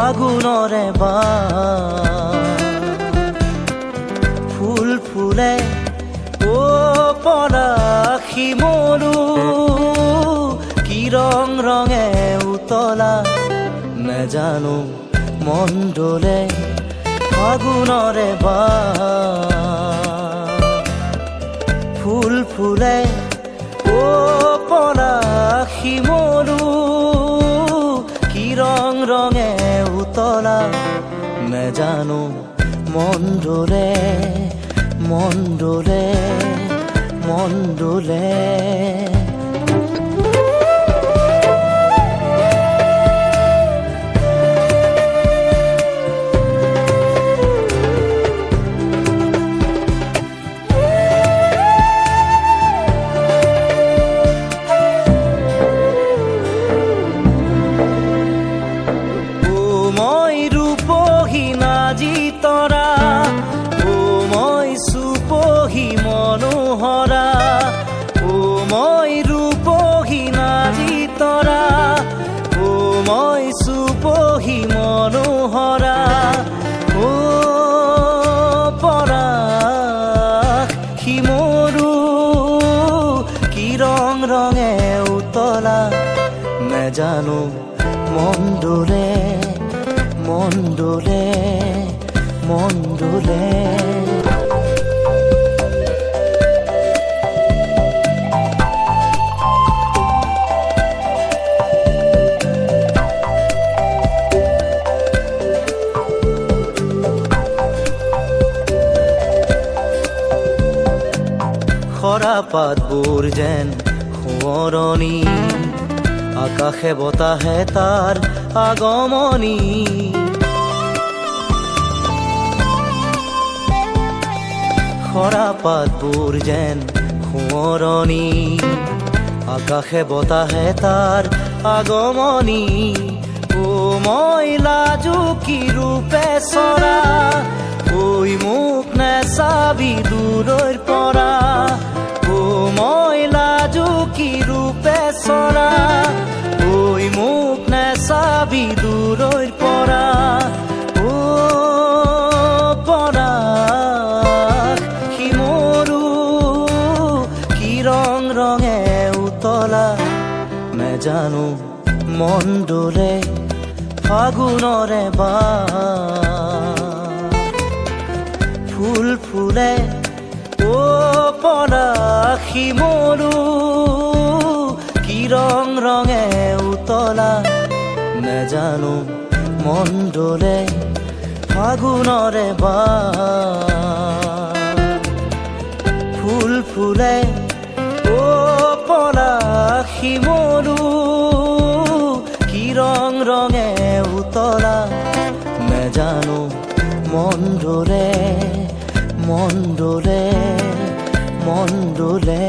ফাগুনৰে ফুল ফুলে ও পলাশী মৰু কি ৰং ৰঙে উতলা নেজানো মন ডোলে ফাগুনৰে ফুল ফুলে ও পলাশী মৰু কি ৰং ৰঙে উতলা নেজানো মন ডোলে মন ডোলে মন ডোলে তৰা ও মই সুপহি মনোহৰা ও মই ৰূপহী নাৰী তৰা ও মই সুপহি মনোহৰা ও পলাশী মৰু কি ৰং ৰঙে উতলা নেজানো মন ডোলে মন ডোলে মন ডোলে খৰা পাতবোৰ যেন সোঁৱৰণি আকাশে বতাহে তাৰ আগমনী খৰা পাতবোৰ যেন সোঁৱৰণি আকাশে বতাহে তাৰ আগমনী ও মই লাজুকী ৰূপে চৰা ঐ মোক নেচাবি দূৰৈৰ পৰা ও মই লাজুকী ৰূপে চৰা ঐ মোক নেচাবি দূৰৈৰ পৰা ৰঙে উতলা নেজানো মন ডোলে ফাগুনৰে ফুল ফুলে ও পলাশী মৰু কি ৰং ৰঙে উতলা নেজানো মন ডোলে ফাগুনৰে ফুল ফুলে ও পলাশী মৰু কি ৰং ৰঙে উতলা নেজানো মন ডোলে মন ডোলে মন ডোলে